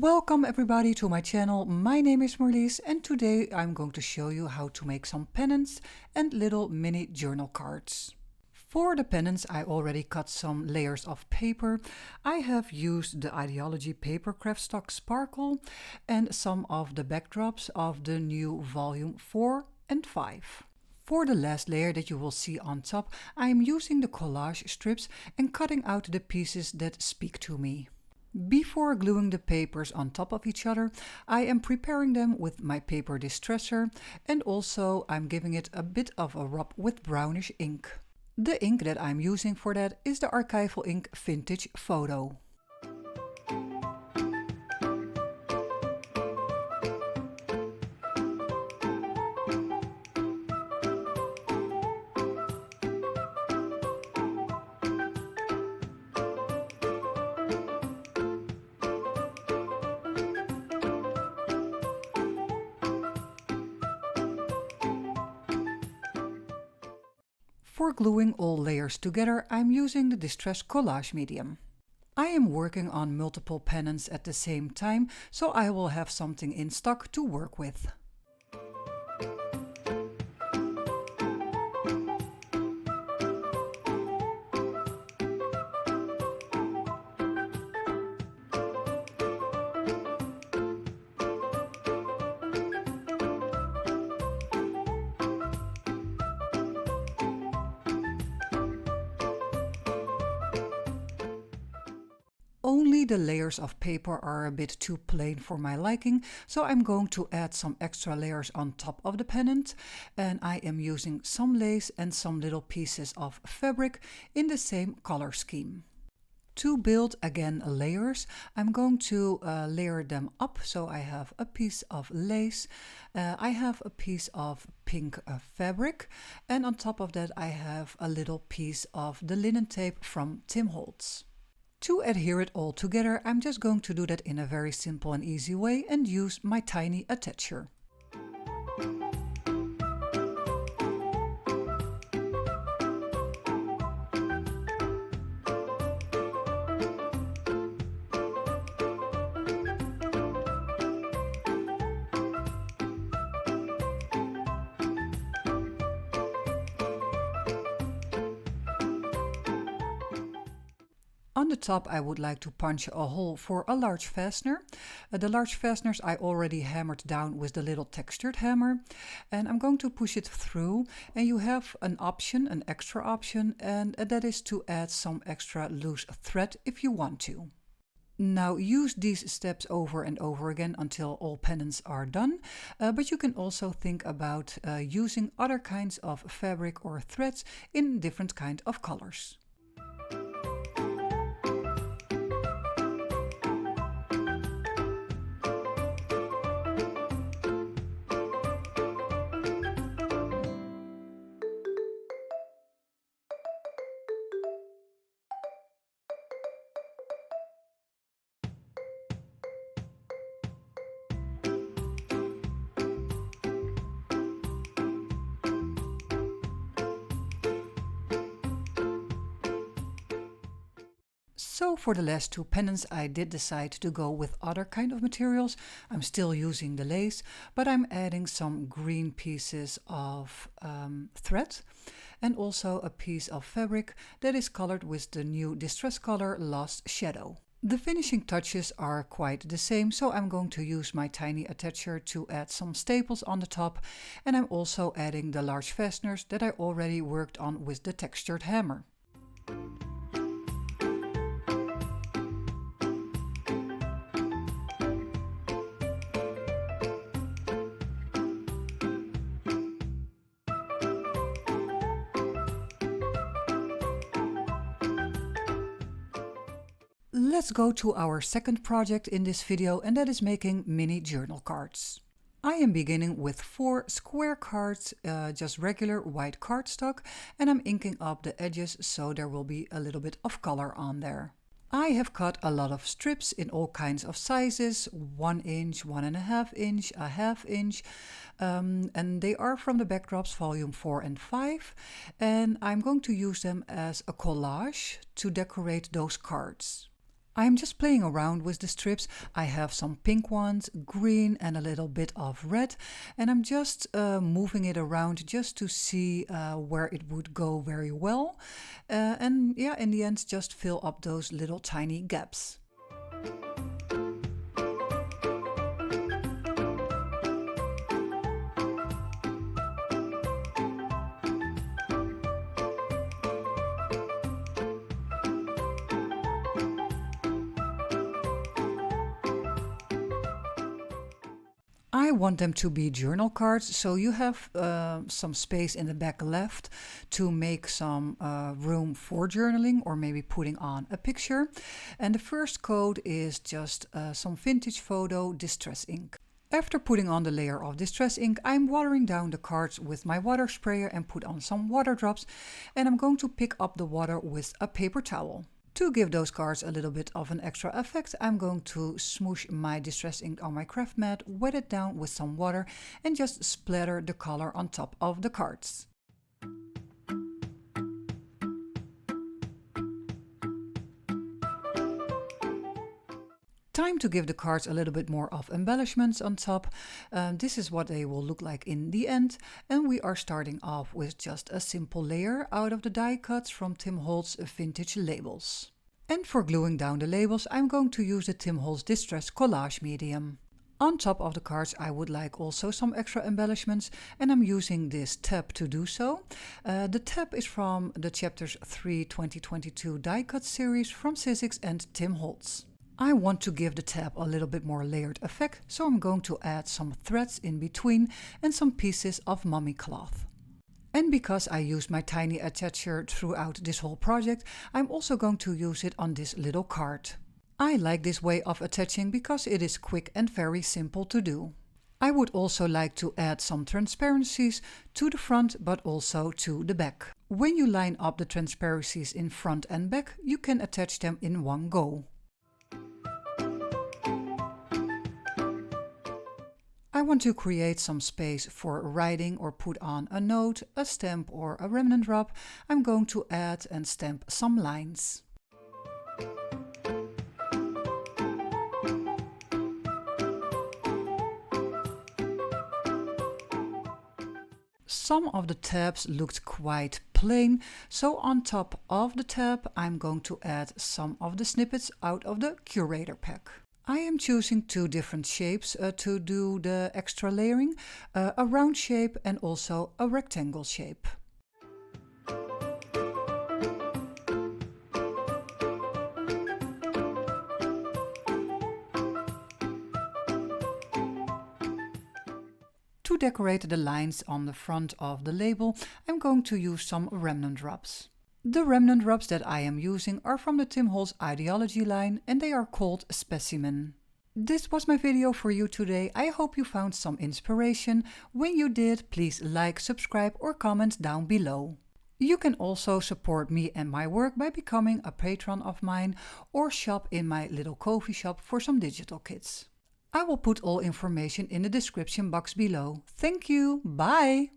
Welcome everybody to my channel. My name is Marlies and today I'm going to show you how to make some pennants and little mini journal cards. For the pennants I already cut some layers of paper. I have used the Ideaology paper craftstock sparkle and some of the backdrops of the new volume 4 and 5. For the last layer that you will see on top, I am using the collage strips and cutting out the pieces that speak to me. Before gluing the papers on top of each other, I am preparing them with my paper distresser and also I'm giving it a bit of a rub with brownish ink. The ink that I'm using for that is the Archival ink Vintage Photo. For gluing all layers together, I'm using the Distress Collage medium. I am working on multiple pennants at the same time, so I will have something in stock to work with. Only the layers of paper are a bit too plain for my liking, so I'm going to add some extra layers on top of the pennant, and I am using some lace and some little pieces of fabric in the same color scheme. To build again layers, I'm going to layer them up. So I have a piece of lace, I have a piece of pink fabric, and on top of that I have a little piece of the linen tape from Holtz. To adhere it all together, I'm just going to do that in a very simple and easy way and use my tiny attacher. On the top I would like to punch a hole for a large fastener. The large fasteners I already hammered down with the little textured hammer, and I'm going to push it through, and you have an option, an extra option, and that is to add some extra loose thread if you want to. Now use these steps over and over again until all pennants are done, but you can also think about using other kinds of fabric or threads in different kind of colors. So for the last two pennants I did decide to go with other kind of materials. I'm still using the lace, but I'm adding some green pieces of thread and also a piece of fabric that is colored with the new distress color Lost Shadow. The finishing touches are quite the same, so I'm going to use my tiny attacher to add some staples on the top, and I'm also adding the large fasteners that I already worked on with the textured hammer. Let's go to our second project in this video, and that is making mini journal cards. I am beginning with 4 square cards, just regular white cardstock, and I'm inking up the edges so there will be a little bit of color on there. I have cut a lot of strips in all kinds of sizes, 1 inch, 1.5 inch, a ½ inch, and they are from the backdrops volume 4 and 5, and I'm going to use them as a collage to decorate those cards. I'm just playing around with the strips. I have some pink ones, green and a little bit of red, and I'm just moving it around just to see where it would go very well. And yeah, in the end just fill up those little tiny gaps. I want them to be journal cards, so you have some space in the back left to make some room for journaling or maybe putting on a picture. And the first coat is just some vintage photo distress ink. After putting on the layer of distress ink, I'm watering down the cards with my water sprayer and put on some water drops, and I'm going to pick up the water with a paper towel. To give those cards a little bit of an extra effect, I'm going to smoosh my distress ink on my craft mat, wet it down with some water and just splatter the color on top of the cards. Time to give the cards a little bit more of embellishments on top. This is what they will look like in the end, and we are starting off with just a simple layer out of the die cuts from Tim Holtz vintage labels. And for gluing down the labels, I'm going to use the Tim Holtz Distress Collage medium. On top of the cards I would like also some extra embellishments, and I'm using this tab to do so. The tab is from the Chapters 3 2022 die cut series from Sizzix and Tim Holtz. I want to give the tab a little bit more layered effect, so I'm going to add some threads in between and some pieces of mummy cloth. And because I used my tiny attacher throughout this whole project, I'm also going to use it on this little card. I like this way of attaching because it is quick and very simple to do. I would also like to add some transparencies to the front but also to the back. When you line up the transparencies in front and back, you can attach them in one go. I want to create some space for writing or put on a note, a stamp or a remnant wrap. I'm going to add and stamp some lines. Some of the tabs looked quite plain, so on top of the tab I'm going to add some of the snippets out of the Curator pack. I am choosing two different shapes to do the extra layering, a round shape and also a rectangle shape. To decorate the lines on the front of the label, I'm going to use some remnant wraps. The remnant wraps that I am using are from the Tim Holtz Ideaology line, and they are called Specimen. This was my video for you today. I hope you found some inspiration. When you did, please like, subscribe or comment down below. You can also support me and my work by becoming a patron of mine or shop in my little coffee shop for some digital kits. I will put all information in the description box below. Thank you, bye!